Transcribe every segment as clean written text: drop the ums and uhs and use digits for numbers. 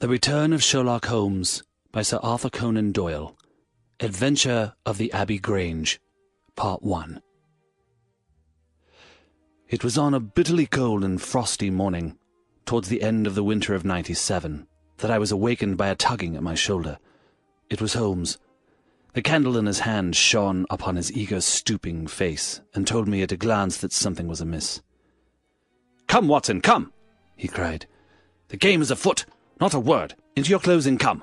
The Return of Sherlock Holmes by Sir Arthur Conan Doyle. Adventure of the Abbey Grange, Part 1. It was on a bitterly cold and frosty morning, towards the end of the winter of '97, that I was awakened by a tugging at my shoulder. It was Holmes. The candle in his hand shone upon his eager, stooping face, and told me at a glance that something was amiss. "Come, Watson, come!" he cried. "The game is afoot! Not a word! Into your clothes and come!"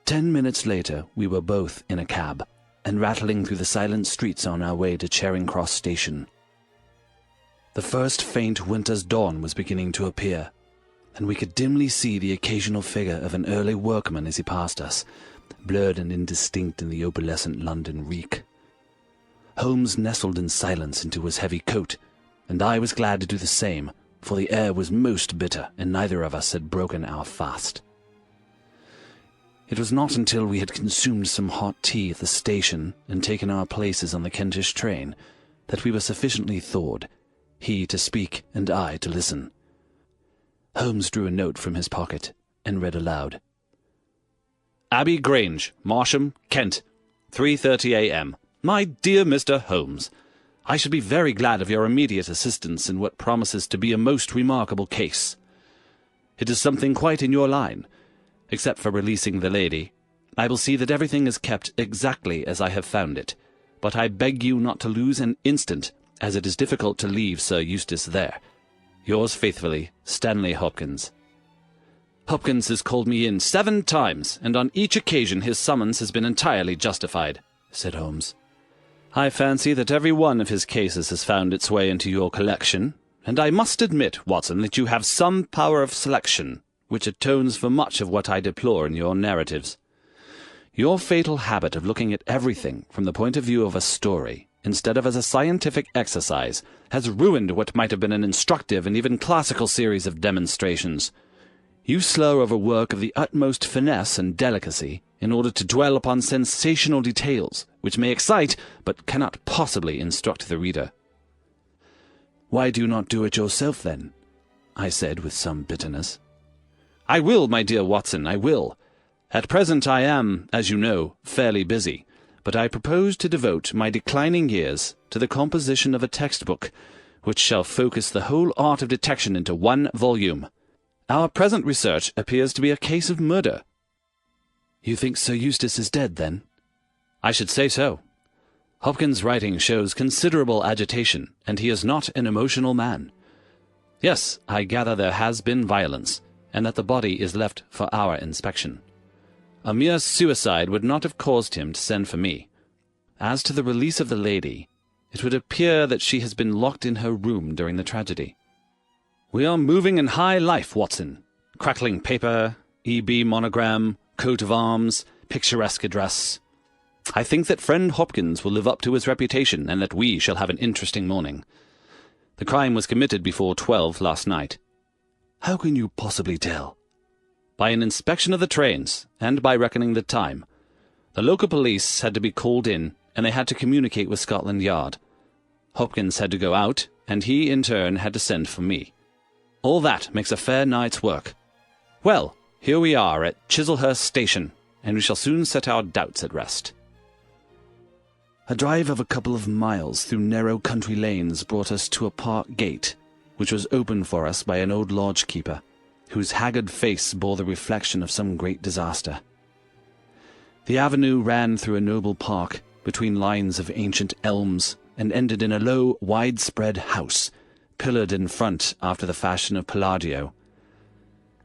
10 minutes later we were both in a cab, and rattling through the silent streets on our way to Charing Cross Station. The first faint winter's dawn was beginning to appear, and we could dimly see the occasional figure of an early workman as he passed us, blurred and indistinct in the opalescent London reek. Holmes nestled in silence into his heavy coat, and I was glad to do the same, for the air was most bitter, and neither of us had broken our fast. It was not until we had consumed some hot tea at the station and taken our places on the Kentish train that we were sufficiently thawed, he to speak and I to listen. Holmes drew a note from his pocket and read aloud. "Abbey Grange, Marsham, Kent, 3:30 a.m. My dear Mr. Holmes, I should be very glad of your immediate assistance in what promises to be a most remarkable case. It is something quite in your line. Except for releasing the lady, I will see that everything is kept exactly as I have found it, but I beg you not to lose an instant, as it is difficult to leave Sir Eustace there. Yours faithfully, Stanley Hopkins." "Hopkins has called me in 7 times, and on each occasion his summons has been entirely justified," said Holmes. "I fancy that every one of his cases has found its way into your collection, and I must admit, Watson, that you have some power of selection, which atones for much of what I deplore in your narratives. Your fatal habit of looking at everything from the point of view of a story, instead of as a scientific exercise, has ruined what might have been an instructive and even classical series of demonstrations. You slur over work of the utmost finesse and delicacy, in order to dwell upon sensational details, which may excite, but cannot possibly instruct the reader." "Why do you not do it yourself, then?" I said with some bitterness. "I will, my dear Watson, I will. At present I am, as you know, fairly busy, but I propose to devote my declining years to the composition of a textbook, which shall focus the whole art of detection into one volume. Our present research appears to be a case of murder." "You think Sir Eustace is dead, then?" "I should say so. Hopkins' writing shows considerable agitation, and he is not an emotional man. Yes, I gather there has been violence, and that the body is left for our inspection. A mere suicide would not have caused him to send for me. As to the release of the lady, it would appear that she has been locked in her room during the tragedy. We are moving in high life, Watson. Crackling paper, E.B. monogram, coat of arms, picturesque address. I think that friend Hopkins will live up to his reputation, and that we shall have an interesting morning. The crime was committed before 12 last night." "How can you possibly tell?" "By an inspection of the trains, and by reckoning the time. The local police had to be called in, and they had to communicate with Scotland Yard. Hopkins had to go out, and he, in turn, had to send for me. All that makes a fair night's work. Well, here we are at Chislehurst Station, and we shall soon set our doubts at rest." A drive of a couple of miles through narrow country lanes brought us to a park gate, which was opened for us by an old lodge-keeper, whose haggard face bore the reflection of some great disaster. The avenue ran through a noble park, between lines of ancient elms, and ended in a low, widespread house, pillared in front after the fashion of Palladio.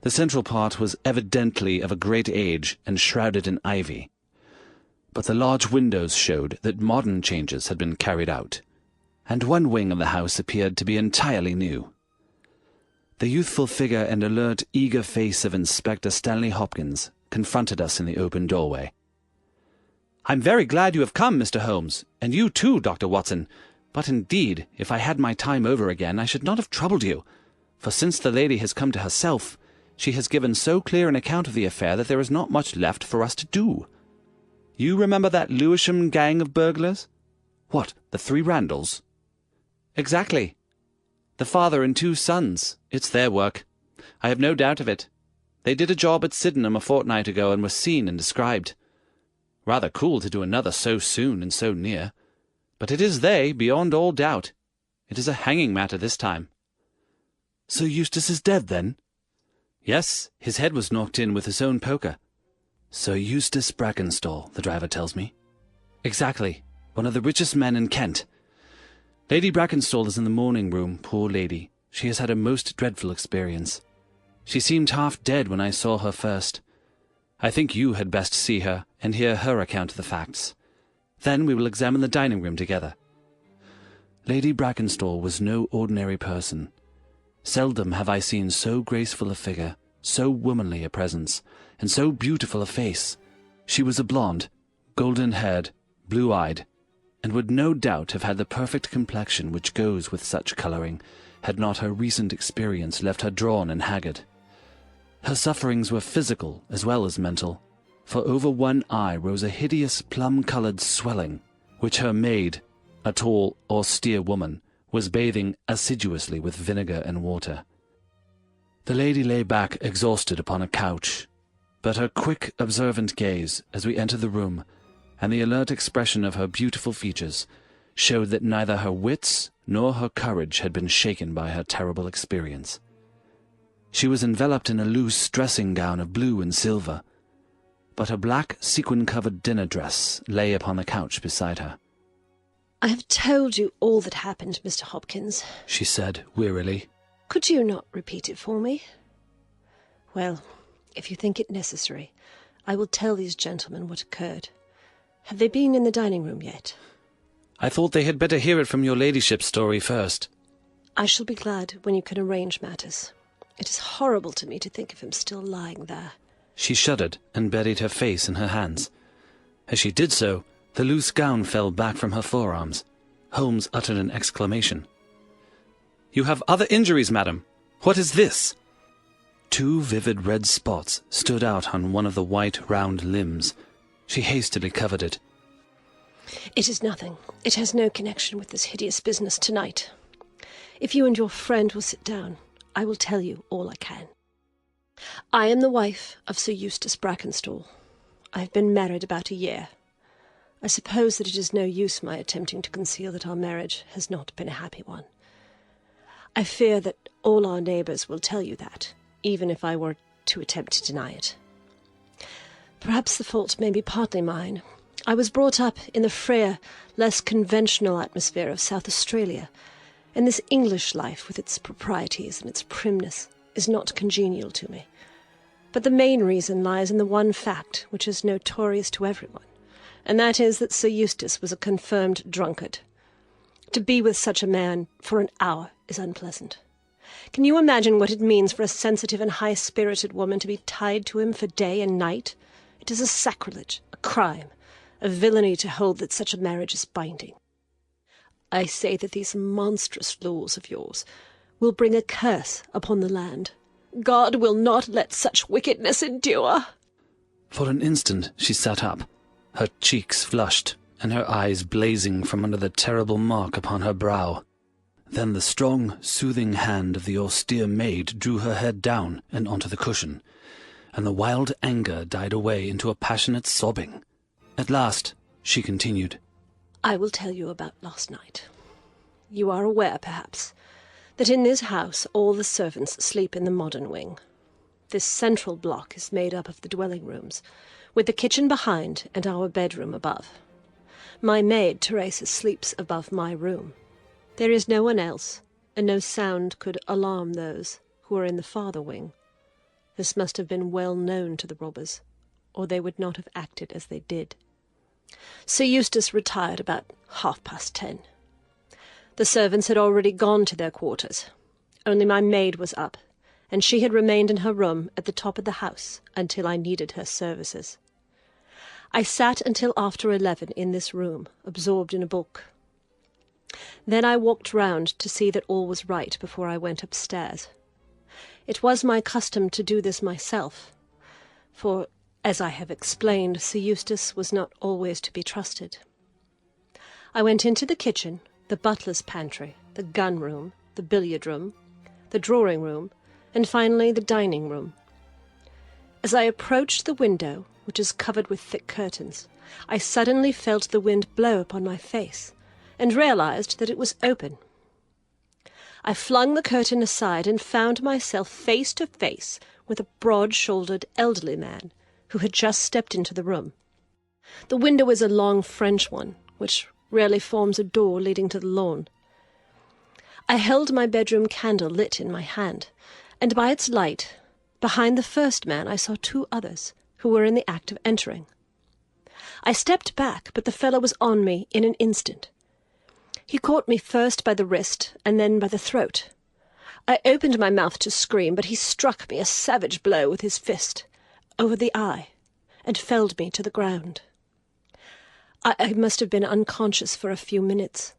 The central part was evidently of a great age and shrouded in ivy, but the large windows showed that modern changes had been carried out, and one wing of the house appeared to be entirely new. The youthful figure and alert, eager face of Inspector Stanley Hopkins confronted us in the open doorway. "I'm very glad you have come, Mr. Holmes, and you too, Dr. Watson. But indeed, if I had my time over again, I should not have troubled you, for since the lady has come to herself, she has given so clear an account of the affair that there is not much left for us to do. You remember that Lewisham gang of burglars?" "What, the 3 Randalls?" "Exactly. The father and 2 sons. It's their work. I have no doubt of it. They did a job at Sydenham a fortnight ago and were seen and described. Rather cool to do another so soon and so near. But it is they, beyond all doubt. It is a hanging matter this time." "Sir Eustace is dead, then?" "Yes, his head was knocked in with his own poker." "Sir Eustace Brackenstall, the driver tells me." "Exactly. One of the richest men in Kent. Lady Brackenstall is in the morning room, poor lady. She has had a most dreadful experience. She seemed half dead when I saw her first. I think you had best see her and hear her account of the facts. Then we will examine the dining-room together." Lady Brackenstall was no ordinary person. Seldom have I seen so graceful a figure, so womanly a presence, and so beautiful a face. She was a blonde, golden-haired, blue-eyed, and would no doubt have had the perfect complexion which goes with such colouring, had not her recent experience left her drawn and haggard. Her sufferings were physical as well as mental, for over one eye rose a hideous plum-coloured swelling, which her maid, a tall, austere woman, was bathing assiduously with vinegar and water. The lady lay back exhausted upon a couch, but her quick, observant gaze, as we entered the room, and the alert expression of her beautiful features, showed that neither her wits nor her courage had been shaken by her terrible experience. She was enveloped in a loose dressing-gown of blue and silver, but a black sequin-covered dinner dress lay upon the couch beside her. "I have told you all that happened, Mr. Hopkins," she said wearily. "Could you not repeat it for me? Well, if you think it necessary, I will tell these gentlemen what occurred. Have they been in the dining-room yet?" "I thought they had better hear it from your ladyship's story first." "I shall be glad when you can arrange matters. It is horrible to me to think of him still lying there." She shuddered and buried her face in her hands. As she did so, the loose gown fell back from her forearms. Holmes uttered an exclamation. "You have other injuries, madam. What is this?" 2 vivid red spots stood out on one of the white, round limbs. She hastily covered it. "It is nothing. It has no connection with this hideous business tonight. If you and your friend will sit down, I will tell you all I can. I am the wife of Sir Eustace Brackenstall. I have been married about a year. I suppose that it is no use my attempting to conceal that our marriage has not been a happy one. I fear that all our neighbours will tell you that, even if I were to attempt to deny it. Perhaps the fault may be partly mine. I was brought up in the freer, less conventional atmosphere of South Australia, and this English life, with its proprieties and its primness, is not congenial to me. But the main reason lies in the one fact which is notorious to everyone, and that is that Sir Eustace was a confirmed drunkard. To be with such a man for an hour is unpleasant. Can you imagine what it means for a sensitive and high-spirited woman to be tied to him for day and night? It is a sacrilege, a crime, a villainy to hold that such a marriage is binding. I say that these monstrous laws of yours will bring a curse upon the land. God will not let such wickedness endure." For an instant she sat up, her cheeks flushed, and her eyes blazing from under the terrible mark upon her brow. Then the strong, soothing hand of the austere maid drew her head down and onto the cushion, and the wild anger died away into a passionate sobbing. At last she continued, "I will tell you about last night. You are aware, perhaps, that in this house all the servants sleep in the modern wing. This central block is made up of the dwelling rooms, with the kitchen behind and our bedroom above. My maid, Teresa, sleeps above my room. There is no one else, and no sound could alarm those who are in the farther wing. This must have been well known to the robbers, or they would not have acted as they did. Sir Eustace retired about 10:30. The servants had already gone to their quarters. Only my maid was up, and she had remained in her room at the top of the house until I needed her services. I sat until after 11 in this room, absorbed in a book. Then I walked round to see that all was right before I went upstairs. It was my custom to do this myself, for, as I have explained, Sir Eustace was not always to be trusted. I went into the kitchen, the butler's pantry, the gun-room, the billiard-room, the drawing-room, and finally the dining-room. As I approached the window, which is covered with thick curtains, I suddenly felt the wind blow upon my face, and realized that it was open. I flung the curtain aside and found myself face to face with a broad-shouldered elderly man who had just stepped into the room. The window is a long French one, which rarely forms a door leading to the lawn. I held my bedroom candle lit in my hand, and by its light, behind the first man, I saw two others who were in the act of entering. I stepped back, but the fellow was on me in an instant. He caught me first by the wrist and then by the throat. I opened my mouth to scream, but he struck me a savage blow with his fist over the eye and felled me to the ground. I must have been unconscious for a few minutes,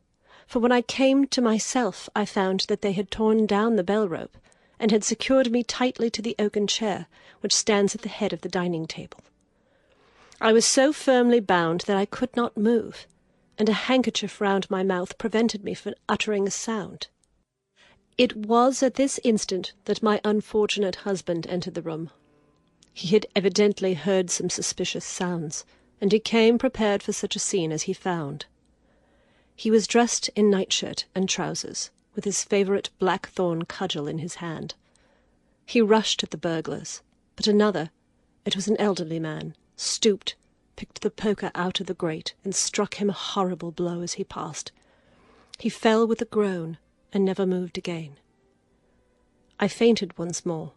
for when I came to myself I found that they had torn down the bell rope and had secured me tightly to the oaken chair which stands at the head of the dining table. I was so firmly bound that I could not move, and a handkerchief round my mouth prevented me from uttering a sound. It was at this instant that my unfortunate husband entered the room. He had evidently heard some suspicious sounds, and he came prepared for such a scene as he found. He was dressed in nightshirt and trousers, with his favourite blackthorn cudgel in his hand. He rushed at the burglars, but another, it was an elderly man, stooped, picked the poker out of the grate, and struck him a horrible blow as he passed. He fell with a groan, and never moved again. I fainted once more,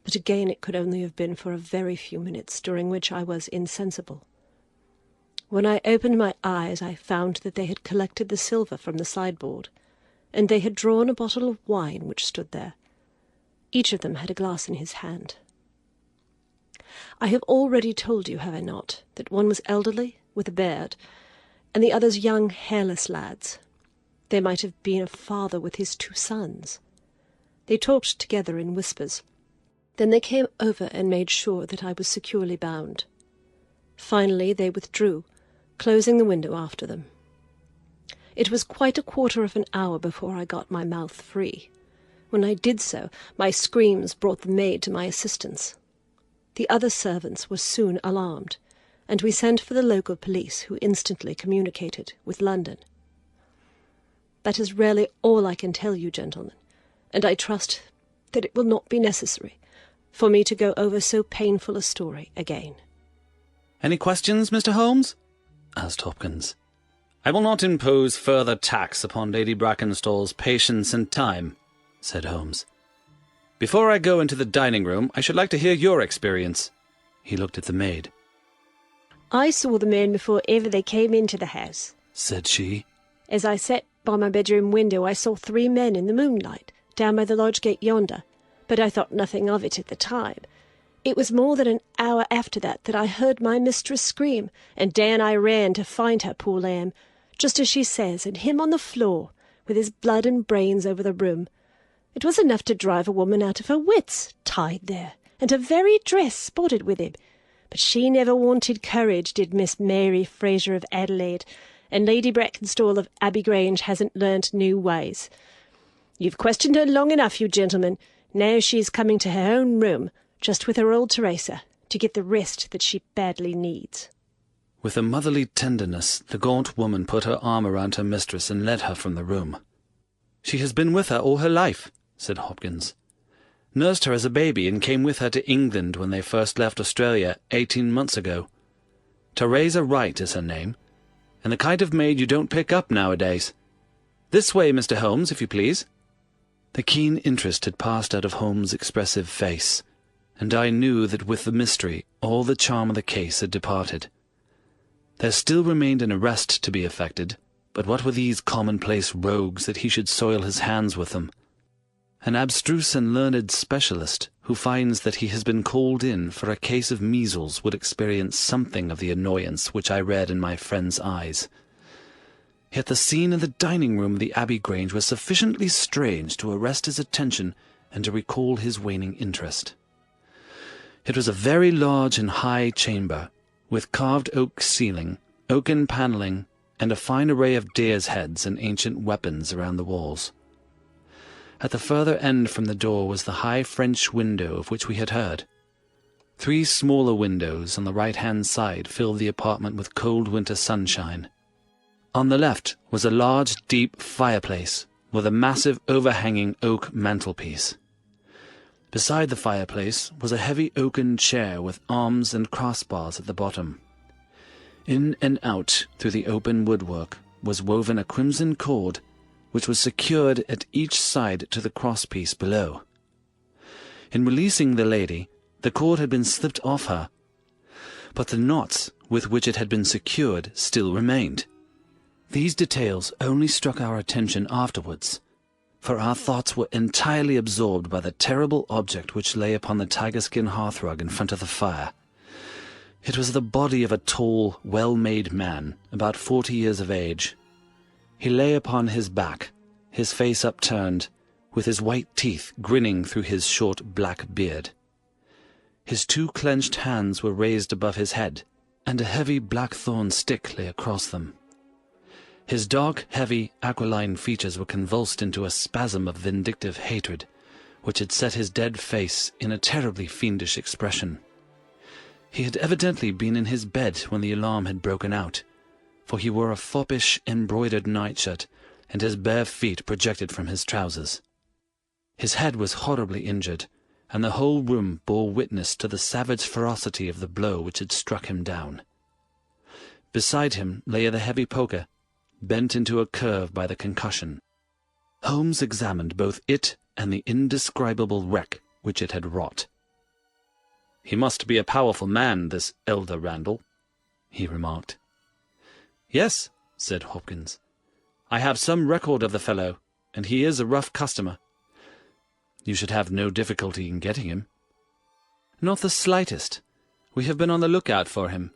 but again it could only have been for a very few minutes, during which I was insensible. When I opened my eyes I found that they had collected the silver from the sideboard, and they had drawn a bottle of wine which stood there. Each of them had a glass in his hand. I have already told you, have I not, that one was elderly, with a beard, and the others young, hairless lads. They might have been a father with his two sons. They talked together in whispers. Then they came over and made sure that I was securely bound. Finally they withdrew, closing the window after them. It was quite a quarter of an hour before I got my mouth free. When I did so, my screams brought the maid to my assistance. The other servants were soon alarmed, and we sent for the local police, who instantly communicated with London. That is really all I can tell you, gentlemen, and I trust that it will not be necessary for me to go over so painful a story again. "Any questions, Mr. Holmes?" asked Hopkins. "I will not impose further tax upon Lady Brackenstall's patience and time," said Holmes. "Before I go into the dining-room, I should like to hear your experience." He looked at the maid. "I saw the men before ever they came into the house," said she. "As I sat by my bedroom window I saw 3 men in the moonlight, down by the lodge gate yonder, but I thought nothing of it at the time. It was more than an hour after that I heard my mistress scream, and down I ran to find her, poor lamb, just as she says, and him on the floor, with his blood and brains over the room. It was enough to drive a woman out of her wits, tied there, and her very dress spotted with him. But she never wanted courage, did Miss Mary Fraser of Adelaide, and Lady Brackenstall of Abbey Grange hasn't learnt new ways. You've questioned her long enough, you gentlemen. Now she is coming to her own room, just with her old Teresa, to get the rest that she badly needs." With a motherly tenderness, the gaunt woman put her arm around her mistress and led her from the room. "She has been with her all her life," said Hopkins. "Nursed her as a baby and came with her to England when they first left Australia 18 months ago. Teresa Wright is her name, and the kind of maid you don't pick up nowadays. This way, Mr. Holmes, if you please." The keen interest had passed out of Holmes' expressive face, and I knew that with the mystery all the charm of the case had departed. There still remained an arrest to be effected, but what were these commonplace rogues that he should soil his hands with them? An abstruse and learned specialist who finds that he has been called in for a case of measles would experience something of the annoyance which I read in my friend's eyes. Yet the scene in the dining-room of the Abbey Grange was sufficiently strange to arrest his attention and to recall his waning interest. It was a very large and high chamber, with carved oak ceiling, oaken panelling, and a fine array of deer's heads and ancient weapons around the walls. At the further end from the door was the high French window of which we had heard. 3 smaller windows on the right-hand side filled the apartment with cold winter sunshine. On the left was a large, deep fireplace with a massive overhanging oak mantelpiece. Beside the fireplace was a heavy oaken chair with arms and crossbars at the bottom. In and out through the open woodwork was woven a crimson cord, which was secured at each side to the crosspiece below. In releasing the lady, the cord had been slipped off her, but the knots with which it had been secured still remained. These details only struck our attention afterwards, for our thoughts were entirely absorbed by the terrible object which lay upon the tiger-skin hearthrug in front of the fire. It was the body of a tall, well-made man, about 40 years of age. He lay upon his back, his face upturned, with his white teeth grinning through his short black beard. His 2 clenched hands were raised above his head, and a heavy blackthorn stick lay across them. His dark, heavy, aquiline features were convulsed into a spasm of vindictive hatred, which had set his dead face in a terribly fiendish expression. He had evidently been in his bed when the alarm had broken out, for he wore a foppish, embroidered nightshirt, and his bare feet projected from his trousers. His head was horribly injured, and the whole room bore witness to the savage ferocity of the blow which had struck him down. Beside him lay the heavy poker, bent into a curve by the concussion. Holmes examined both it and the indescribable wreck which it had wrought. "He must be a powerful man, this elder Randall," he remarked. "Yes," said Hopkins. "I have some record of the fellow, and he is a rough customer." "You should have no difficulty in getting him." "Not the slightest. We have been on the lookout for him,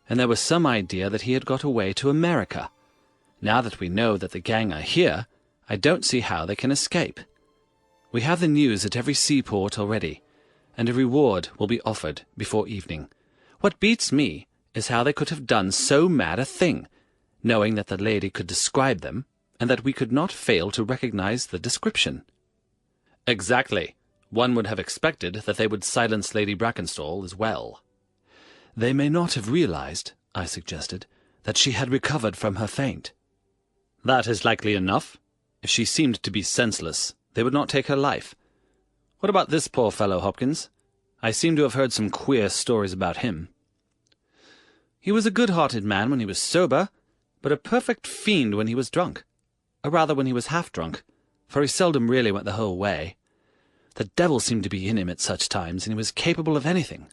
and there was some idea that he had got away to America. Now that we know that the gang are here, I don't see how they can escape. We have the news at every seaport already, and a reward will be offered before evening. What beats me is how they could have done so mad a thing, knowing that the lady could describe them, and that we could not fail to recognize the description." "Exactly. One would have expected that they would silence Lady Brackenstall as well." "They may not have realized," I suggested, "that she had recovered from her faint." "That is likely enough. If she seemed to be senseless, they would not take her life. What about this poor fellow, Hopkins? I seem to have heard some queer stories about him." "He was a good-hearted man when he was sober, but a perfect fiend when he was drunk. Or rather when he was half-drunk, for he seldom really went the whole way. The devil seemed to be in him at such times, and he was capable of anything.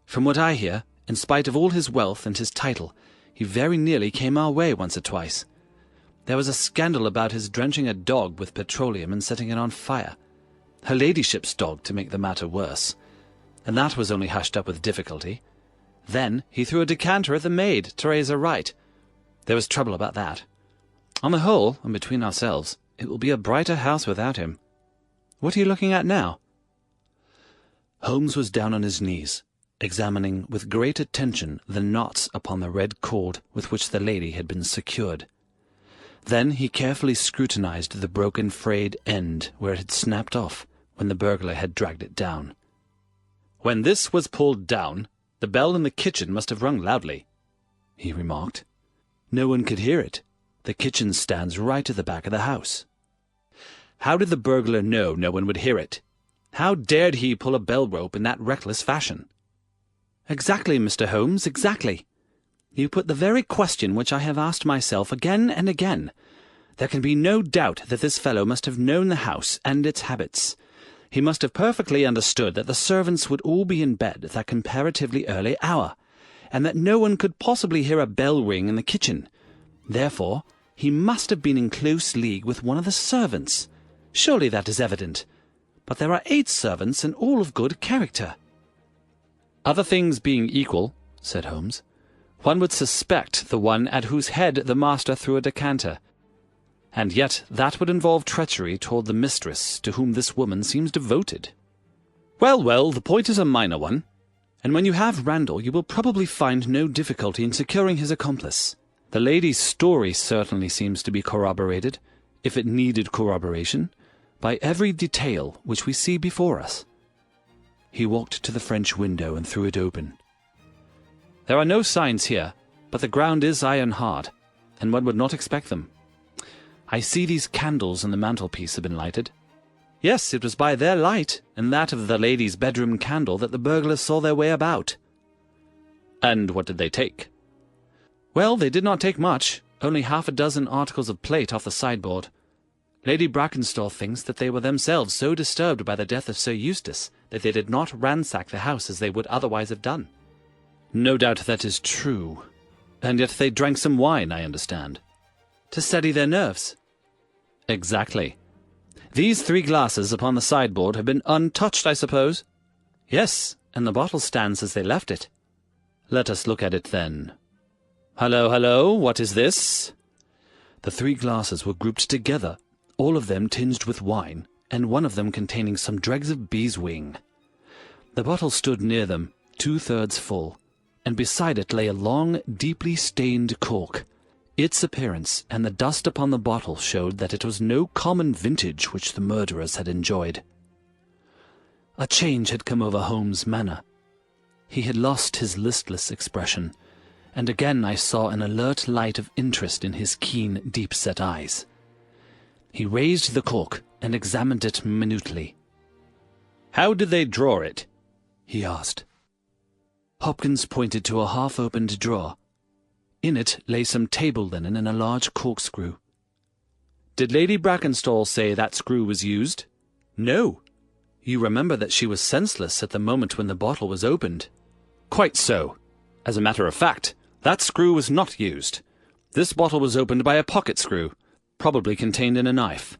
From what I hear, in spite of all his wealth and his title, he very nearly came our way once or twice. There was a scandal about his drenching a dog with petroleum and setting it on fire. Her ladyship's dog, to make the matter worse. And that was only hushed up with difficulty. Then he threw a decanter at the maid to raise her right. There was trouble about that. On the whole, and between ourselves, it will be a brighter house without him. What are you looking at now?" Holmes was down on his knees, examining with great attention the knots upon the red cord with which the lady had been secured. Then he carefully scrutinized the broken frayed end where it had snapped off when the burglar had dragged it down. "When this was pulled down, the bell in the kitchen must have rung loudly," he remarked. "No one could hear it. The kitchen stands right at the back of the house." "How did the burglar know no one would hear it? How dared he pull a bell rope in that reckless fashion?" "Exactly, Mr. Holmes, exactly. You put the very question which I have asked myself again and again. There can be no doubt that this fellow must have known the house and its habits. He must have perfectly understood that the servants would all be in bed at that comparatively early hour, and that no one could possibly hear a bell ring in the kitchen. Therefore, he must have been in close league with one of the servants. Surely that is evident. But there are 8 servants, and all of good character." "Other things being equal," said Holmes, "one would suspect the one at whose head the master threw a decanter. And yet that would involve treachery toward the mistress, to whom this woman seems devoted." Well, the point is a minor one, and when you have Randall you will probably find no difficulty in securing his accomplice. The lady's story certainly seems to be corroborated, if it needed corroboration, by every detail which we see before us." He walked to the French window and threw it open. "There are no signs here, but the ground is iron hard, and one would not expect them. I see these candles on the mantelpiece have been lighted. Yes, it was by their light and that of the lady's bedroom candle that the burglars saw their way about." "And what did they take?" "Well, they did not take much, only half a dozen articles of plate off the sideboard. Lady Brackenstall thinks that they were themselves so disturbed by the death of Sir Eustace that they did not ransack the house as they would otherwise have done." "No doubt that is true. And yet they drank some wine, I understand." "To steady their nerves." "Exactly. These 3 glasses upon the sideboard have been untouched, I suppose?" "Yes, and the bottle stands as they left it." "Let us look at it, then. Hello, hello, what is this?" The 3 glasses were grouped together, all of them tinged with wine, and one of them containing some dregs of beeswing. The bottle stood near them, 2/3 full, and beside it lay a long, deeply stained cork. Its appearance and the dust upon the bottle showed that it was no common vintage which the murderers had enjoyed. A change had come over Holmes' manner. He had lost his listless expression, and again I saw an alert light of interest in his keen, deep-set eyes. He raised the cork and examined it minutely. "How did they draw it?" he asked. Hopkins pointed to a half-opened drawer. In it lay some table linen and a large corkscrew. "Did Lady Brackenstall say that screw was used?" "No. You remember that she was senseless at the moment when the bottle was opened." "Quite so. As a matter of fact, that screw was not used. This bottle was opened by a pocket screw, probably contained in a knife,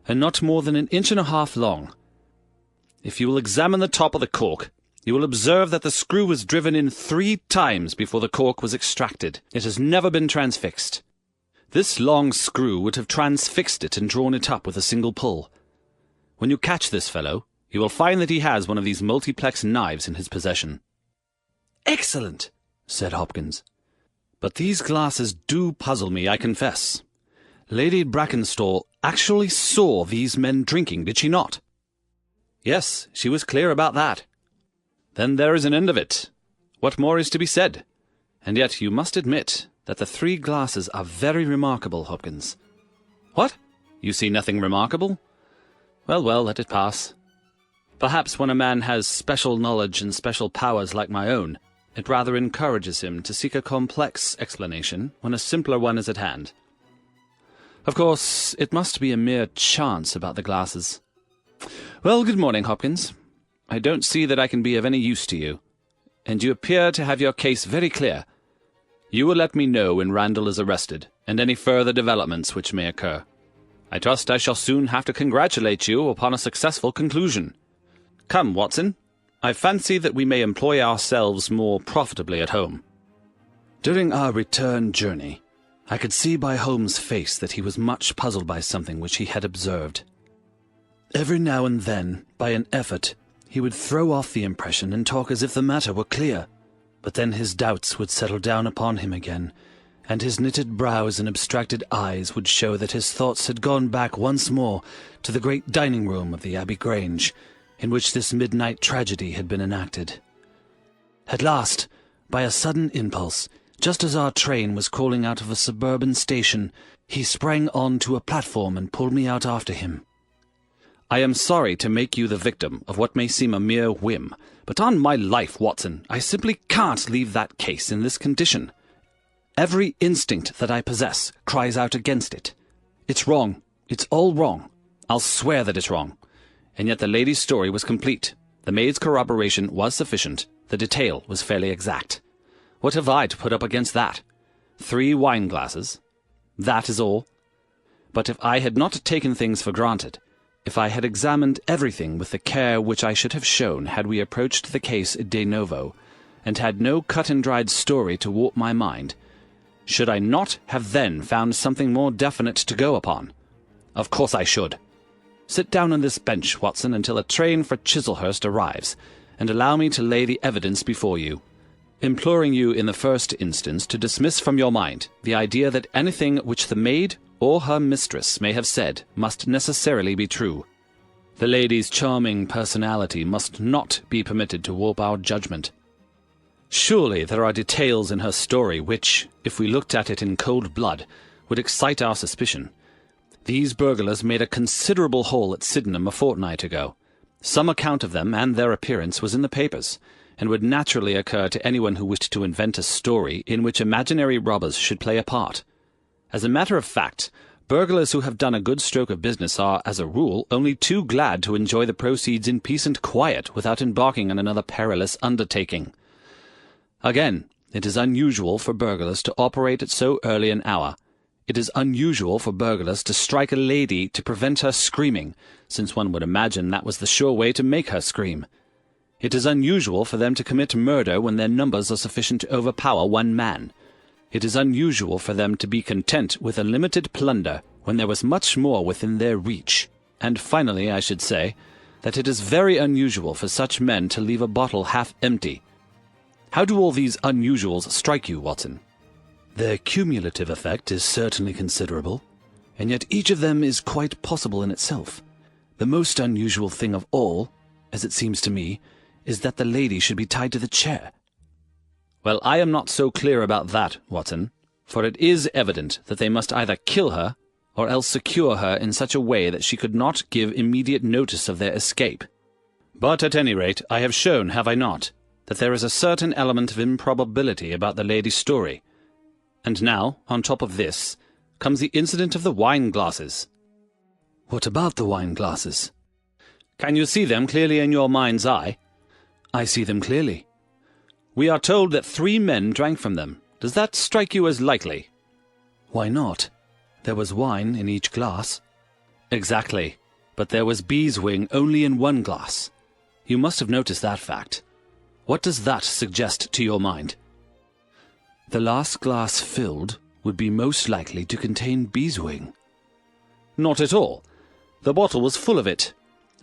and not more than 1.5 inches long. If you will examine the top of the cork, you will observe that the screw was driven in 3 times before the cork was extracted. It has never been transfixed. This long screw would have transfixed it and drawn it up with a single pull. When you catch this fellow, you will find that he has one of these multiplex knives in his possession." "Excellent," said Hopkins. "But these glasses do puzzle me, I confess. Lady Brackenstall actually saw these men drinking, did she not?" "Yes, she was clear about that." "Then there is an end of it. What more is to be said? And yet you must admit that the 3 glasses are very remarkable, Hopkins." "What? You see nothing remarkable? Well, well, let it pass. Perhaps when a man has special knowledge and special powers like my own, it rather encourages him to seek a complex explanation when a simpler one is at hand. Of course, it must be a mere chance about the glasses. Well, good morning, Hopkins. I don't see that I can be of any use to you, and you appear to have your case very clear. You will let me know when Randall is arrested, and any further developments which may occur. I trust I shall soon have to congratulate you upon a successful conclusion. Come, Watson, I fancy that we may employ ourselves more profitably at home." During our return journey, I could see by Holmes' face that he was much puzzled by something which he had observed. Every now and then, by an effort, he would throw off the impression and talk as if the matter were clear, but then his doubts would settle down upon him again, and his knitted brows and abstracted eyes would show that his thoughts had gone back once more to the great dining-room of the Abbey Grange, in which this midnight tragedy had been enacted. At last, by a sudden impulse, just as our train was calling out of a suburban station, he sprang on to a platform and pulled me out after him. "I am sorry to make you the victim of what may seem a mere whim, but on my life, Watson, I simply can't leave that case in this condition. Every instinct that I possess cries out against it. It's wrong. It's all wrong. I'll swear that it's wrong. And yet the lady's story was complete. The maid's corroboration was sufficient. The detail was fairly exact. What have I to put up against that? 3 wine glasses. That is all. But if I had not taken things for granted, if I had examined everything with the care which I should have shown had we approached the case de novo, and had no cut-and-dried story to warp my mind, should I not have then found something more definite to go upon? Of course I should. Sit down on this bench, Watson, until a train for Chislehurst arrives, and allow me to lay the evidence before you, imploring you in the first instance to dismiss from your mind the idea that anything which the maid or her mistress may have said must necessarily be true. The lady's charming personality must not be permitted to warp our judgment. Surely there are details in her story which, if we looked at it in cold blood, would excite our suspicion. These burglars made a considerable haul at Sydenham a fortnight ago. Some account of them and their appearance was in the papers, and would naturally occur to anyone who wished to invent a story in which imaginary robbers should play a part. As a matter of fact, burglars who have done a good stroke of business are, as a rule, only too glad to enjoy the proceeds in peace and quiet without embarking on another perilous undertaking. Again, it is unusual for burglars to operate at so early an hour. It is unusual for burglars to strike a lady to prevent her screaming, since one would imagine that was the sure way to make her scream. It is unusual for them to commit murder when their numbers are sufficient to overpower one man. It is unusual for them to be content with a limited plunder when there was much more within their reach. And finally, I should say, that it is very unusual for such men to leave a bottle half empty. How do all these unusuals strike you, Watson? Their cumulative effect is certainly considerable, and yet each of them is quite possible in itself. The most unusual thing of all, as it seems to me, is that the lady should be tied to the chair. Well, I am not so clear about that, Watson, for it is evident that they must either kill her, or else secure her in such a way that she could not give immediate notice of their escape. But at any rate, I have shown, have I not, that there is a certain element of improbability about the lady's story. And now, on top of this, comes the incident of the wine-glasses. What about the wine-glasses? Can you see them clearly in your mind's eye? I see them clearly. We are told that 3 men drank from them. Does that strike you as likely? Why not? There was wine in each glass. Exactly, but there was beeswing only in one glass. You must have noticed that fact. What does that suggest to your mind? The last glass filled would be most likely to contain beeswing. Not at all. The bottle was full of it,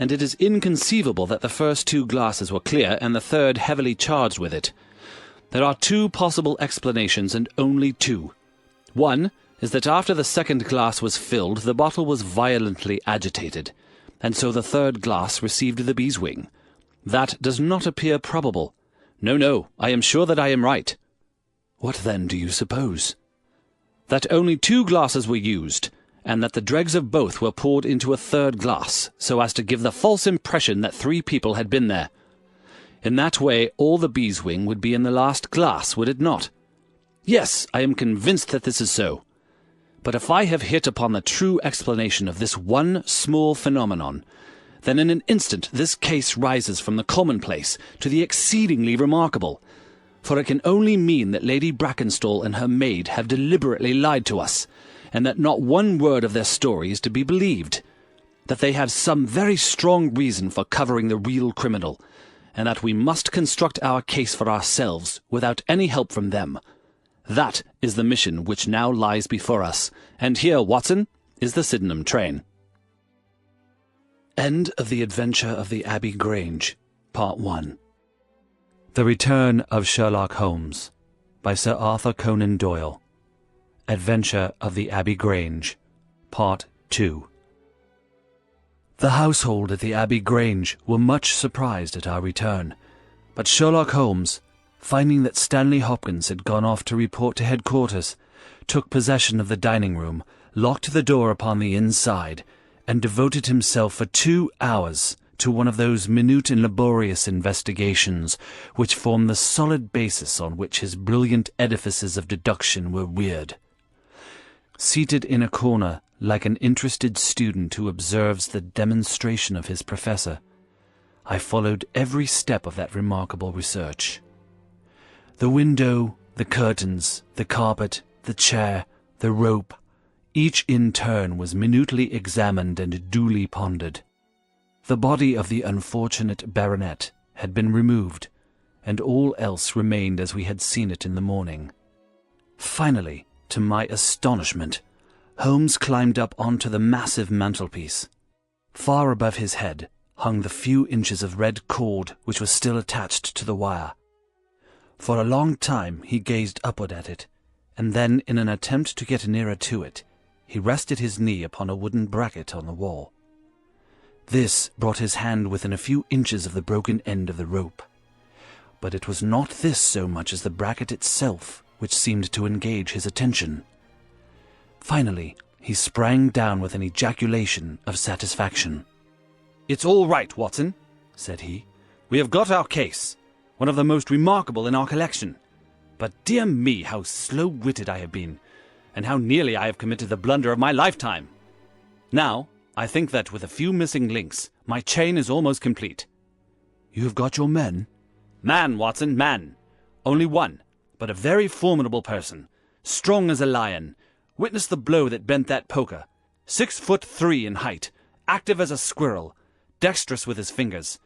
and it is inconceivable that the first 2 glasses were clear and the third heavily charged with it. There are 2 possible explanations, and only 2. One is that after the second glass was filled, the bottle was violently agitated, and so the third glass received the beeswing. That does not appear probable. No, I am sure that I am right. What then do you suppose? That only 2 glasses were used, and that the dregs of both were poured into a third glass, so as to give the false impression that 3 people had been there. In that way, all the beeswing would be in the last glass, would it not? Yes, I am convinced that this is so. But if I have hit upon the true explanation of this one small phenomenon, then in an instant this case rises from the commonplace to the exceedingly remarkable. For it can only mean that Lady Brackenstall and her maid have deliberately lied to us, and that not one word of their story is to be believed, that they have some very strong reason for covering the real criminal, and that we must construct our case for ourselves without any help from them. That is the mission which now lies before us, and here, Watson, is the Sydenham train. End of the Adventure of the Abbey Grange, Part 1. The Return of Sherlock Holmes, by Sir Arthur Conan Doyle. Adventure of the Abbey Grange, Part 2. The household at the Abbey Grange were much surprised at our return, but Sherlock Holmes, finding that Stanley Hopkins had gone off to report to headquarters, took possession of the dining room, locked the door upon the inside, and devoted himself for 2 hours to one of those minute and laborious investigations which form the solid basis on which his brilliant edifices of deduction were reared. Seated in a corner, like an interested student who observes the demonstration of his professor, I followed every step of that remarkable research. The window, the curtains, the carpet, the chair, the rope, each in turn was minutely examined and duly pondered. The body of the unfortunate baronet had been removed, and all else remained as we had seen it in the morning. Finally, to my astonishment, Holmes climbed up onto the massive mantelpiece. Far above his head hung the few inches of red cord which was still attached to the wire. For a long time he gazed upward at it, and then, in an attempt to get nearer to it, he rested his knee upon a wooden bracket on the wall. This brought his hand within a few inches of the broken end of the rope. But it was not this so much as the bracket itself which seemed to engage his attention. Finally, he sprang down with an ejaculation of satisfaction. "It's all right, Watson," said he. "We have got our case, one of the most remarkable in our collection. But dear me, how slow-witted I have been, and how nearly I have committed the blunder of my lifetime. Now, I think that with a few missing links, my chain is almost complete." "You have got your men?" "Man, Watson, man. Only one, but a very formidable person, strong as a lion. Witness the blow that bent that poker. 6'3" in height, active as a squirrel, dexterous with his fingers.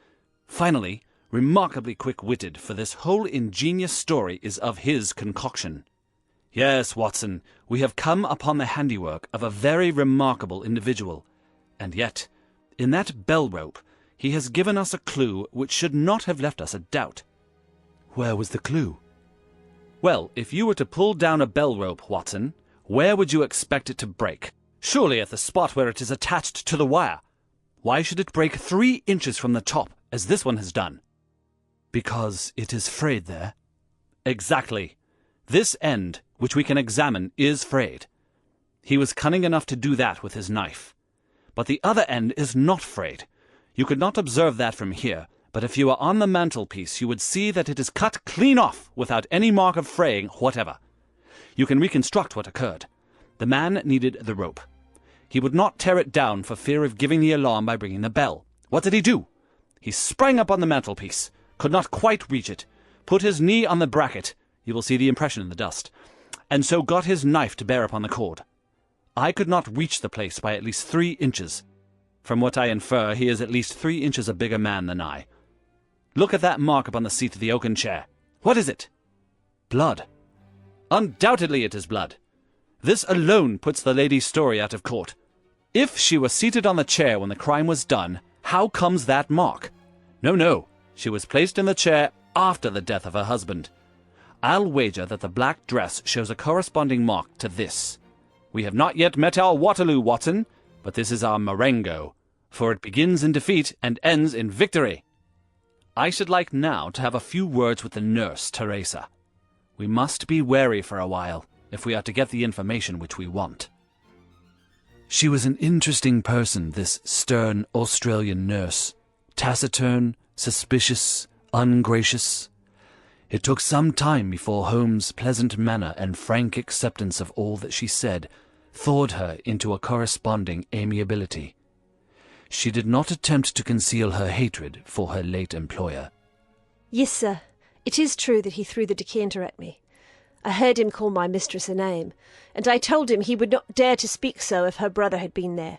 Finally, remarkably quick-witted, for this whole ingenious story is of his concoction. Yes, Watson, we have come upon the handiwork of a very remarkable individual. And yet, in that bell-rope, he has given us a clue which should not have left us a doubt." "Where was the clue?" "Well, if you were to pull down a bell-rope, Watson, where would you expect it to break? Surely at the spot where it is attached to the wire. Why should it break 3 inches from the top, as this one has done?" "Because it is frayed there." "Exactly. This end, which we can examine, is frayed. He was cunning enough to do that with his knife. But the other end is not frayed. You could not observe that from here, but if you were on the mantelpiece you would see that it is cut clean off without any mark of fraying whatever. You can reconstruct what occurred. The man needed the rope. He would not tear it down for fear of giving the alarm by ringing the bell. What did he do? He sprang up on the mantelpiece, could not quite reach it, put his knee on the bracket, you will see the impression in the dust, and so got his knife to bear upon the cord. I could not reach the place by at least 3 inches. From what I infer, he is at least 3 inches a bigger man than I. Look at that mark upon the seat of the oaken chair. What is it? Blood. Undoubtedly it is blood. This alone puts the lady's story out of court. If she was seated on the chair when the crime was done, how comes that mark? No, she was placed in the chair after the death of her husband. I'll wager that the black dress shows a corresponding mark to this. We have not yet met our Waterloo, Watson, but this is our Marengo, for it begins in defeat and ends in victory. I should like now to have a few words with the nurse, Teresa. We must be wary for a while, if we are to get the information which we want." She was an interesting person, this stern Australian nurse. Taciturn, suspicious, ungracious. It took some time before Holmes' pleasant manner and frank acceptance of all that she said thawed her into a corresponding amiability. She did not attempt to conceal her hatred for her late employer. "Yes, sir. It is true that he threw the decanter at me. I heard him call my mistress a name, and I told him he would not dare to speak so if her brother had been there.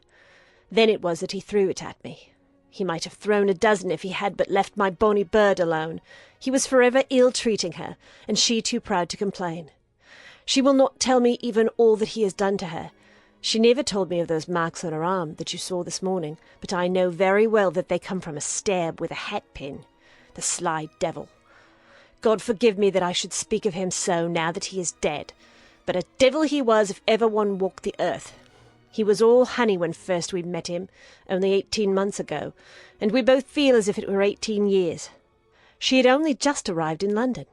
Then it was that he threw it at me. He might have thrown a dozen if he had but left my bonny bird alone. He was forever ill-treating her, and she too proud to complain. She will not tell me even all that he has done to her. She never told me of those marks on her arm that you saw this morning, but I know very well that they come from a stab with a hat-pin. The sly devil! God forgive me that I should speak of him so now that he is dead, but a devil he was if ever one walked the earth. He was all honey when first we met him, only 18 months ago, and we both feel as if it were 18 years. She had only just arrived in London.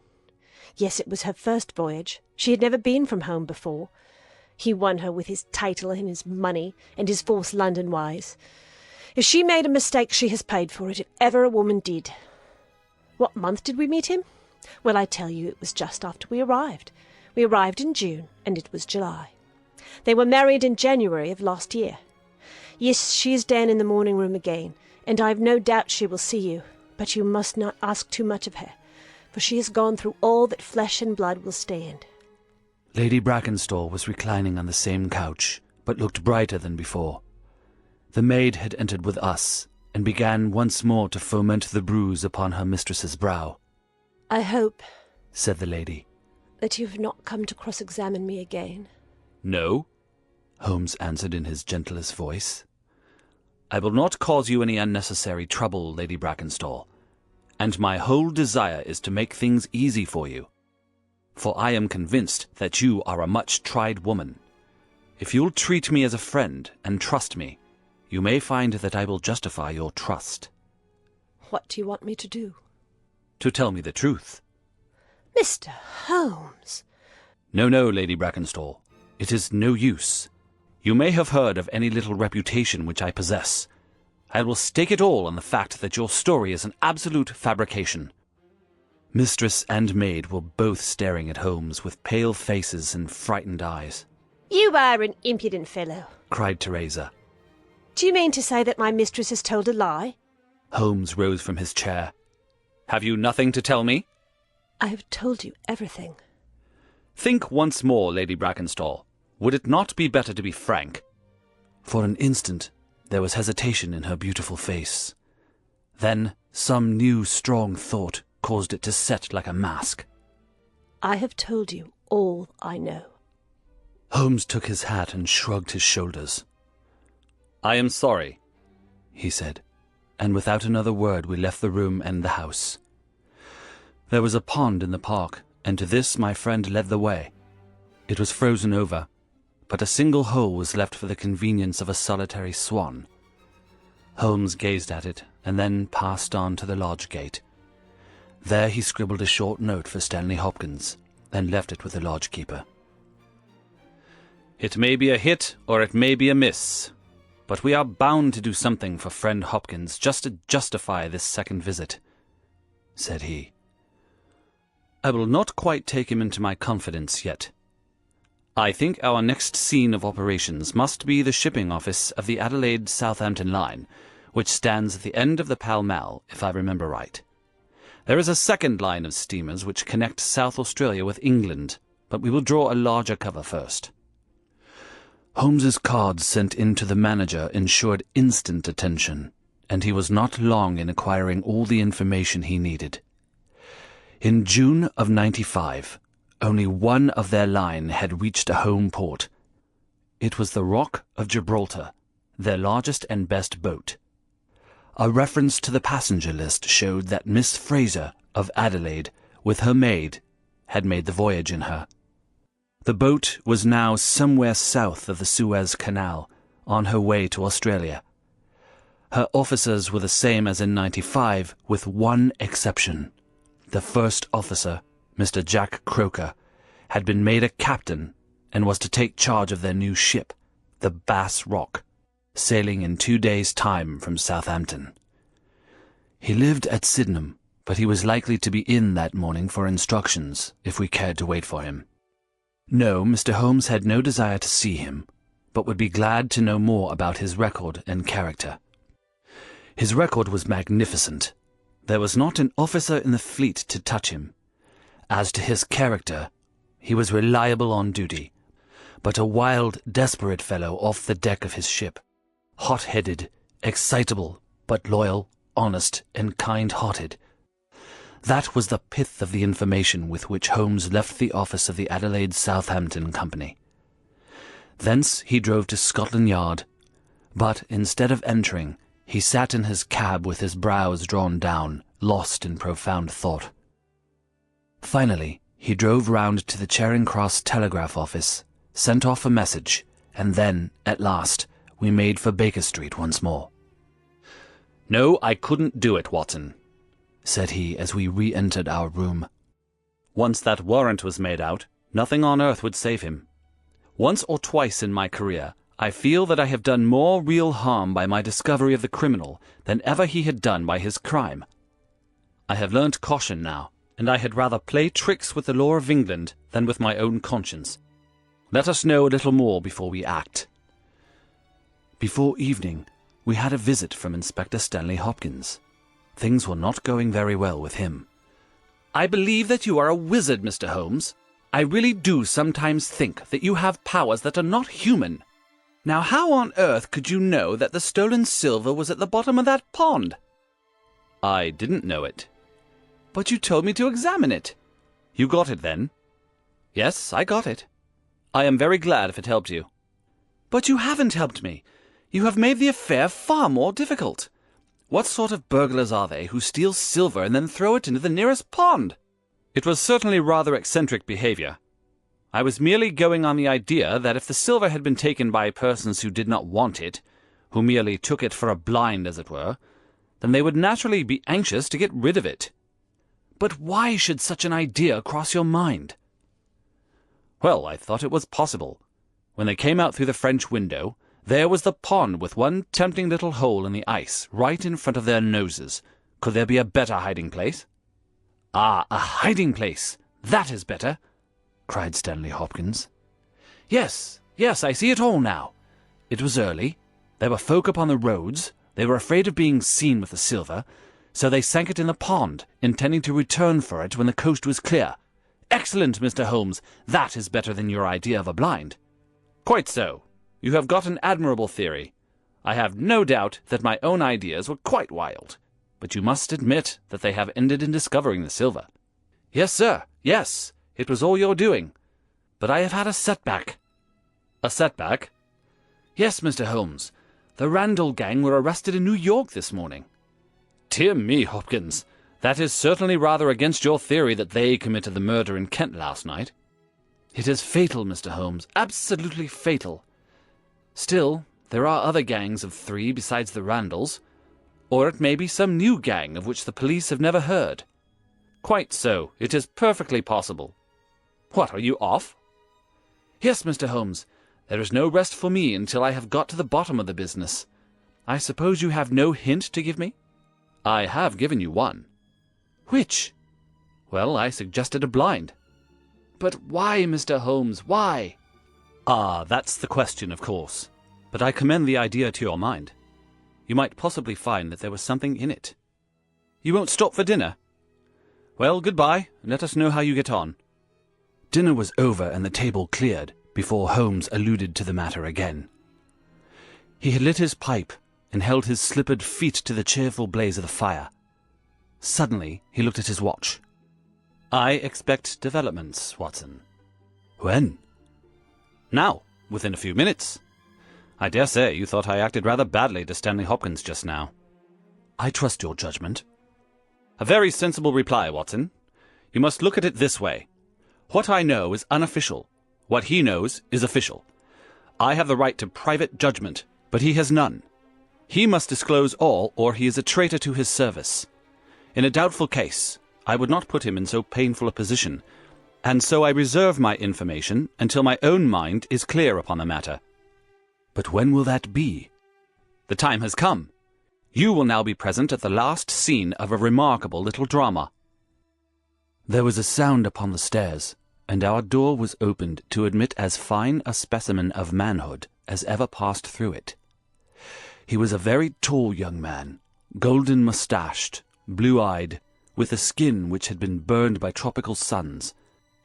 Yes, it was her first voyage. She had never been from home before. He won her with his title and his money and his false London ways. If she made a mistake, she has paid for it, if ever a woman did. What month did we meet him? Well, I tell you, it was just after we arrived. We arrived in June, and it was July. They were married in January of last year. Yes, she is down in the morning room again, and I've no doubt she will see you, but you must not ask too much of her, for she has gone through all that flesh and blood will stand." Lady Brackenstall was reclining on the same couch, but looked brighter than before. The maid had entered with us, and began once more to foment the bruise upon her mistress's brow. "I hope," said the lady, "that you have not come to cross-examine me again." "No," Holmes answered in his gentlest voice. "I will not cause you any unnecessary trouble, Lady Brackenstall, and my whole desire is to make things easy for you. For I am convinced that you are a much-tried woman. If you'll treat me as a friend and trust me, you may find that I will justify your trust. What do you want me to do? To tell me the truth. Mr. Holmes! No, no, Lady Brackenstall. It is no use. You may have heard of any little reputation which I possess. I will stake it all on the fact that your story is an absolute fabrication. Mistress and maid were both staring at Holmes with pale faces and frightened eyes. You are an impudent fellow, cried Teresa. Do you mean to say that my mistress has told a lie? Holmes rose from his chair. Have you nothing to tell me? I have told you everything. Think once more, Lady Brackenstall. Would it not be better to be frank? For an instant there was hesitation in her beautiful face. Then some new strong thought caused it to set like a mask. I have told you all I know. Holmes took his hat and shrugged his shoulders. I am sorry, he said, and without another word we left the room and the house. There was a pond in the park, and to this my friend led the way. It was frozen over, but a single hole was left for the convenience of a solitary swan. Holmes gazed at it, and then passed on to the lodge gate. There he scribbled a short note for Stanley Hopkins, and left it with the lodge-keeper. It may be a hit, or it may be a miss, but we are bound to do something for friend Hopkins just to justify this second visit, said he. I will not quite take him into my confidence yet. I think our next scene of operations must be the shipping office of the Adelaide-Southampton line, which stands at the end of the Pall Mall, if I remember right. There is a second line of steamers which connect South Australia with England, but we will draw a larger cover first. Holmes's cards sent in to the manager ensured instant attention, and he was not long in acquiring all the information he needed. In June of '95, only one of their line had reached a home port. It was the Rock of Gibraltar, their largest and best boat. A reference to the passenger list showed that Miss Fraser of Adelaide, with her maid, had made the voyage in her. The boat was now somewhere south of the Suez Canal, on her way to Australia. Her officers were the same as in '95, with one exception. The first officer, Mr. Jack Croker, had been made a captain and was to take charge of their new ship, the Bass Rock, sailing in 2 days' time from Southampton. He lived at Sydenham, but he was likely to be in that morning for instructions, if we cared to wait for him. No, Mr. Holmes had no desire to see him, but would be glad to know more about his record and character. His record was magnificent. There was not an officer in the fleet to touch him. As to his character, he was reliable on duty, but a wild, desperate fellow off the deck of his ship, hot-headed, excitable, but loyal, honest, and kind-hearted. That was the pith of the information with which Holmes left the office of the Adelaide-Southampton Company. Thence he drove to Scotland Yard, but instead of entering, he sat in his cab with his brows drawn down, lost in profound thought. Finally, he drove round to the Charing Cross telegraph office, sent off a message, and then, at last, we made for Baker Street once more. "No, I couldn't do it, Watson," said he as we re-entered our room. "Once that warrant was made out, nothing on earth would save him. Once or twice in my career, I feel that I have done more real harm by my discovery of the criminal than ever he had done by his crime. I have learnt caution now, and I had rather play tricks with the law of England than with my own conscience. Let us know a little more before we act." Before evening, we had a visit from Inspector Stanley Hopkins. Things were not going very well with him. "I believe that you are a wizard, Mr. Holmes. I really do sometimes think that you have powers that are not human. Now, how on earth could you know that the stolen silver was at the bottom of that pond?" "I didn't know it." "But you told me to examine it." "You got it, then?" "Yes, I got it." "I am very glad if it helped you." "But you haven't helped me. You have made the affair far more difficult. What sort of burglars are they who steal silver and then throw it into the nearest pond?" "It was certainly rather eccentric behavior. I was merely going on the idea that if the silver had been taken by persons who did not want it, who merely took it for a blind, as it were, then they would naturally be anxious to get rid of it. But why should such an idea cross your mind? Well, I thought it was possible. When they came out through the French window, there was the pond with one tempting little hole in the ice right in front of their noses. Could there be a better hiding place? Ah, a hiding place! That is better! Cried Stanley Hopkins. Yes, I see it all now. It was early. There were folk upon the roads. They were afraid of being seen with the silver, so they sank it in the pond, intending to return for it when the coast was clear. Excellent, Mr. Holmes. That is better than your idea of a blind. Quite so. You have got an admirable theory. I have no doubt that my own ideas were quite wild, but you must admit that they have ended in discovering the silver. Yes, sir, yes, it was all your doing. But I have had a setback. A setback? Yes, Mr. Holmes. The Randall gang were arrested in New York this morning. Dear me, Hopkins, that is certainly rather against your theory that they committed the murder in Kent last night. It is fatal, Mr. Holmes, absolutely fatal. Still, there are other gangs of 3 besides the Randalls, or it may be some new gang of which the police have never heard. Quite so, it is perfectly possible. What, are you off? Yes, Mr. Holmes. There is no rest for me until I have got to the bottom of the business. I suppose you have no hint to give me? I have given you one. Which? Well, I suggested a blind. But why, Mr. Holmes, why? Ah, that's the question, of course. But I commend the idea to your mind. You might possibly find that there was something in it. You won't stop for dinner? Well, goodbye, and let us know how you get on. Dinner was over and the table cleared before Holmes alluded to the matter again. He had lit his pipe and held his slippered feet to the cheerful blaze of the fire. Suddenly he looked at his watch. I expect developments, Watson. When? Now, within a few minutes. I dare say you thought I acted rather badly to Stanley Hopkins just now. I trust your judgment. A very sensible reply, Watson. You must look at it this way. What I know is unofficial. What he knows is official. I have the right to private judgment, but he has none. He must disclose all, or he is a traitor to his service. In a doubtful case, I would not put him in so painful a position, and so I reserve my information until my own mind is clear upon the matter. But when will that be? The time has come. You will now be present at the last scene of a remarkable little drama. There was a sound upon the stairs, and our door was opened to admit as fine a specimen of manhood as ever passed through it. He was a very tall young man, golden moustached, blue-eyed, with a skin which had been burned by tropical suns,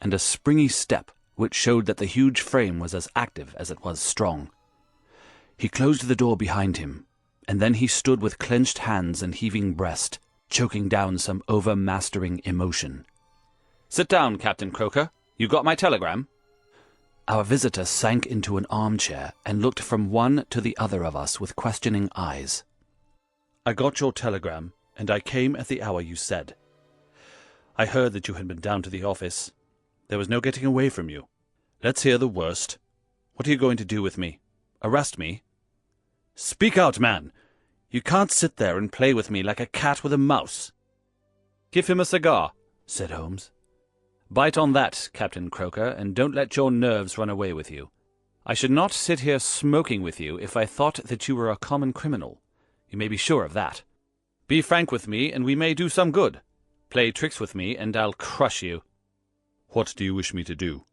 and a springy step which showed that the huge frame was as active as it was strong. He closed the door behind him, and then he stood with clenched hands and heaving breast, choking down some overmastering emotion. "Sit down, Captain Croker. You got my telegram?" Our visitor sank into an armchair and looked from one to the other of us with questioning eyes. "I got your telegram, and I came at the hour you said. I heard that you had been down to the office. There was no getting away from you. Let's hear the worst. What are you going to do with me? Arrest me? Speak out, man! You can't sit there and play with me like a cat with a mouse." "Give him a cigar," said Holmes. "Bite on that, Captain Croker, and don't let your nerves run away with you. I should not sit here smoking with you if I thought that you were a common criminal. You may be sure of that. Be frank with me, and we may do some good. Play tricks with me, and I'll crush you." "What do you wish me to do?"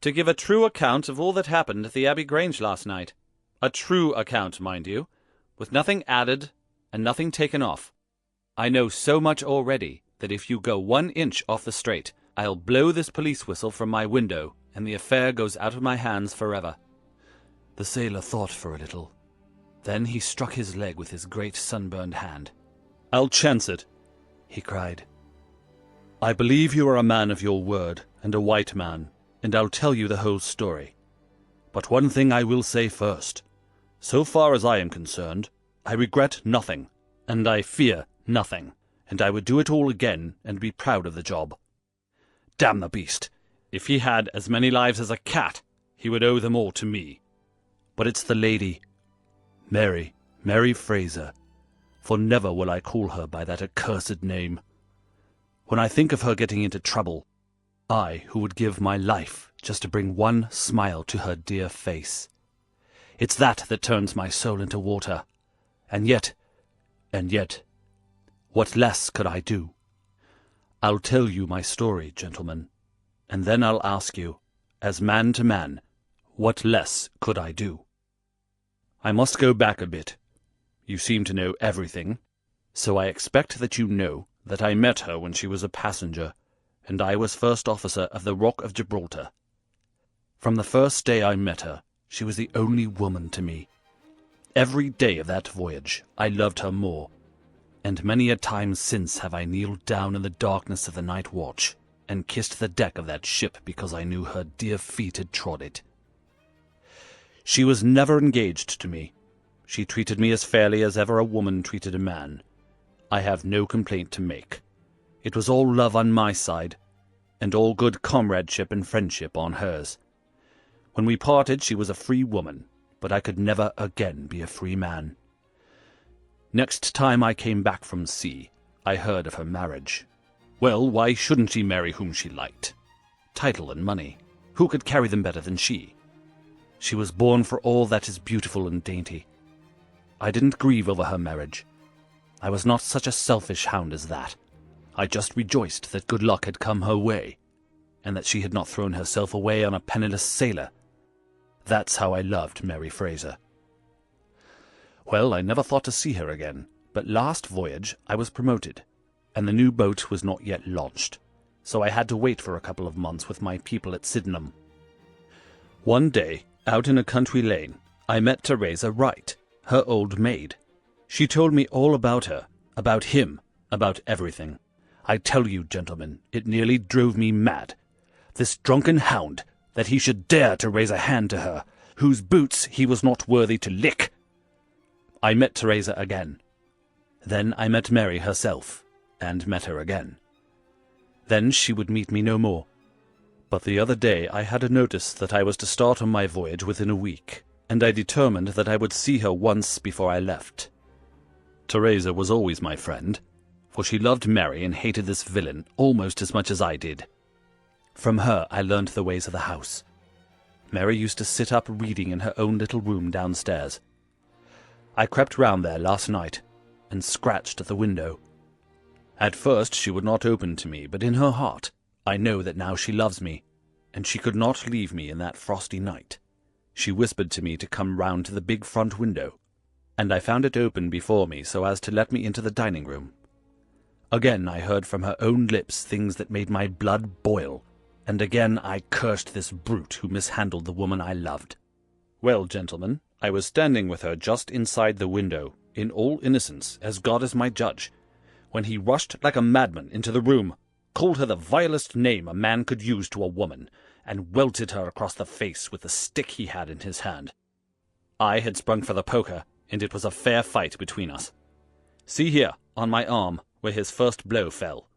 "To give a true account of all that happened at the Abbey Grange last night. A true account, mind you, with nothing added and nothing taken off. I know so much already that if you go 1 inch off the straight, I'll blow this police whistle from my window, and the affair goes out of my hands forever." The sailor thought for a little. Then he struck his leg with his great sunburned hand. "I'll chance it," he cried. "I believe you are a man of your word, and a white man, and I'll tell you the whole story. But one thing I will say first. So far as I am concerned, I regret nothing, and I fear nothing, and I would do it all again and be proud of the job. Damn the beast! If he had as many lives as a cat, he would owe them all to me. But it's the lady. Mary Fraser, for never will I call her by that accursed name. When I think of her getting into trouble, I, who would give my life just to bring one smile to her dear face, it's that turns my soul into water. And yet, what less could I do? I'll tell you my story, gentlemen, and then I'll ask you, as man to man, what less could I do? I must go back a bit. You seem to know everything, so I expect that you know that I met her when she was a passenger, and I was first officer of the Rock of Gibraltar. From the first day I met her, she was the only woman to me. Every day of that voyage I loved her more, and many a time since have I kneeled down in the darkness of the night watch and kissed the deck of that ship because I knew her dear feet had trod it. She was never engaged to me. She treated me as fairly as ever a woman treated a man. I have no complaint to make. It was all love on my side, and all good comradeship and friendship on hers. When we parted she was a free woman, but I could never again be a free man. Next time I came back from sea, I heard of her marriage. Well, why shouldn't she marry whom she liked? Title and money, who could carry them better than she? She was born for all that is beautiful and dainty. I didn't grieve over her marriage. I was not such a selfish hound as that. I just rejoiced that good luck had come her way, and that she had not thrown herself away on a penniless sailor. That's how I loved Mary Fraser. Well, I never thought to see her again, but last voyage I was promoted, and the new boat was not yet launched, so I had to wait for a couple of months with my people at Sydenham. One day, out in a country lane, I met Teresa Wright, her old maid. She told me all about her, about him, about everything. I tell you, gentlemen, it nearly drove me mad. This drunken hound, that he should dare to raise a hand to her, whose boots he was not worthy to lick. I met Teresa again. Then I met Mary herself, and met her again. Then she would meet me no more. But the other day I had a notice that I was to start on my voyage within a week, and I determined that I would see her once before I left. Teresa was always my friend, for she loved Mary and hated this villain almost as much as I did. From her I learned the ways of the house. Mary used to sit up reading in her own little room downstairs. I crept round there last night, and scratched at the window. At first she would not open to me, but in her heart I know that now she loves me, and she could not leave me in that frosty night. She whispered to me to come round to the big front window, and I found it open before me so as to let me into the dining room. Again I heard from her own lips things that made my blood boil, and again I cursed this brute who mishandled the woman I loved. Well, gentlemen, I was standing with her just inside the window, in all innocence, as God is my judge, when he rushed like a madman into the room, called her the vilest name a man could use to a woman, and welted her across the face with the stick he had in his hand. I had sprung for the poker, and it was a fair fight between us. See here, on my arm, where his first blow fell.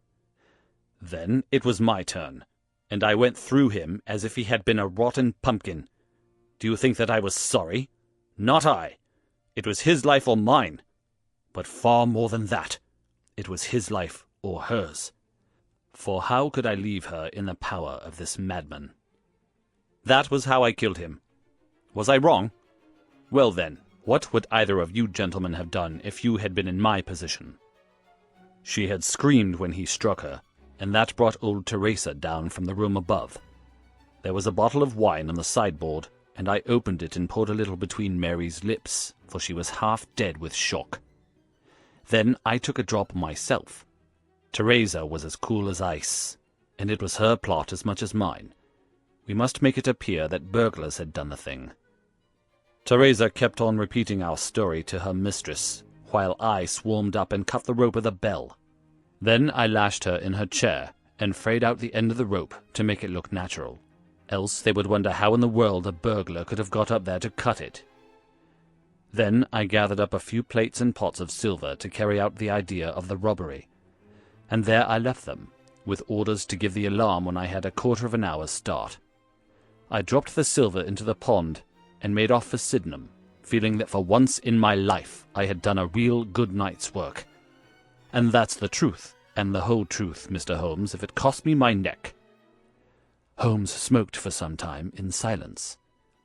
Then it was my turn, and I went through him as if he had been a rotten pumpkin. Do you think that I was sorry? Not I. It was his life or mine. But far more than that, it was his life or hers. For how could I leave her in the power of this madman? That was how I killed him. Was I wrong? Well then, what would either of you gentlemen have done if you had been in my position? She had screamed when he struck her, and that brought old Teresa down from the room above. There was a bottle of wine on the sideboard, and I opened it and poured a little between Mary's lips, for she was half dead with shock. Then I took a drop myself. Teresa was as cool as ice, and it was her plot as much as mine. We must make it appear that burglars had done the thing. Teresa kept on repeating our story to her mistress, while I swarmed up and cut the rope with a bell. Then I lashed her in her chair, and frayed out the end of the rope to make it look natural. Else they would wonder how in the world a burglar could have got up there to cut it. Then I gathered up a few plates and pots of silver to carry out the idea of the robbery, and there I left them, with orders to give the alarm when I had a quarter of an hour's start. I dropped the silver into the pond, and made off for Sydenham, feeling that for once in my life I had done a real good night's work. And that's the truth, and the whole truth, Mr. Holmes, if it cost me my neck." Holmes smoked for some time in silence.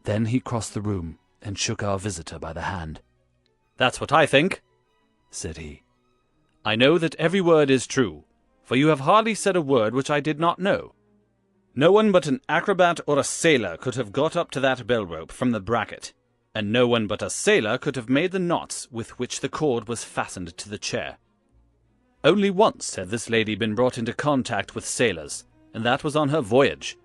Then he crossed the room and shook our visitor by the hand. "That's what I think," said he. "I know that every word is true, for you have hardly said a word which I did not know. No one but an acrobat or a sailor could have got up to that bell-rope from the bracket, and no one but a sailor could have made the knots with which the cord was fastened to the chair. Only once had this lady been brought into contact with sailors, and that was on her voyage,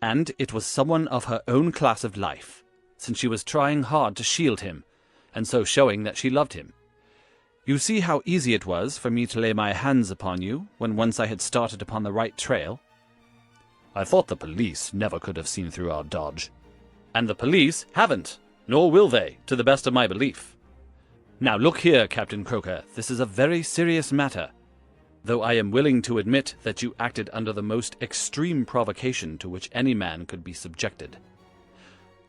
and it was someone of her own class of life, since she was trying hard to shield him, and so showing that she loved him. You see how easy it was for me to lay my hands upon you when once I had started upon the right trail. I thought the police never could have seen through our dodge. And the police haven't, nor will they, to the best of my belief. Now look here, Captain Croker, this is a very serious matter, though I am willing to admit that you acted under the most extreme provocation to which any man could be subjected.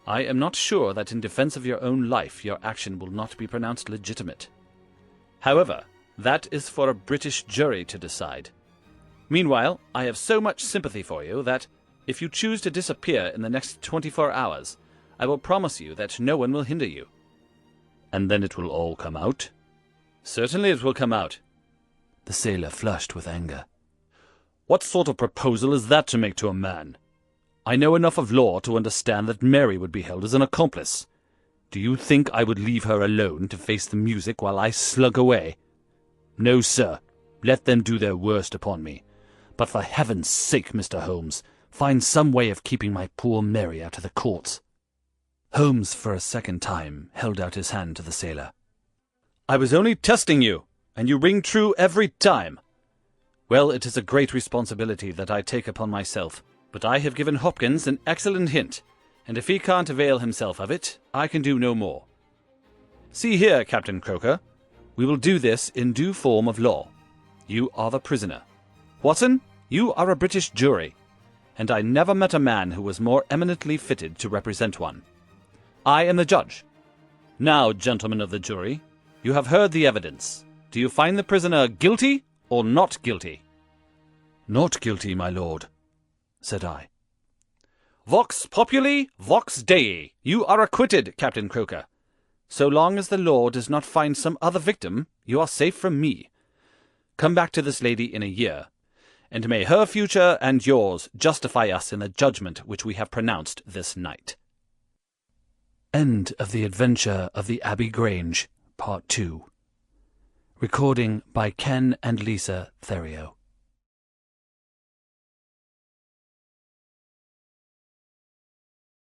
I am not sure that in defense of your own life your action will not be pronounced legitimate. However, that is for a British jury to decide. Meanwhile, I have so much sympathy for you that, if you choose to disappear in the next 24 hours, I will promise you that no one will hinder you." "And then it will all come out?" "Certainly it will come out." The sailor flushed with anger. "What sort of proposal is that to make to a man? I know enough of law to understand that Mary would be held as an accomplice. Do you think I would leave her alone to face the music while I slunk away? No, sir. Let them do their worst upon me. But for heaven's sake, Mr. Holmes, find some way of keeping my poor Mary out of the courts." Holmes, for a second time, held out his hand to the sailor. "I was only testing you, and you ring true every time. Well, it is a great responsibility that I take upon myself, but I have given Hopkins an excellent hint, and if he can't avail himself of it, I can do no more. See here, Captain Croker, we will do this in due form of law. You are the prisoner. Watson, you are a British jury, and I never met a man who was more eminently fitted to represent one. I am the judge. Now, gentlemen of the jury, you have heard the evidence. Do you find the prisoner guilty or not guilty?" "Not guilty, my lord," said I. "Vox populi, vox Dei. You are acquitted, Captain Croker. So long as the law does not find some other victim, you are safe from me. Come back to this lady in a year, and may her future and yours justify us in the judgment which we have pronounced this night." End of The Adventure of the Abbey Grange, Part 2. Recording by Ken and Lisa Therio.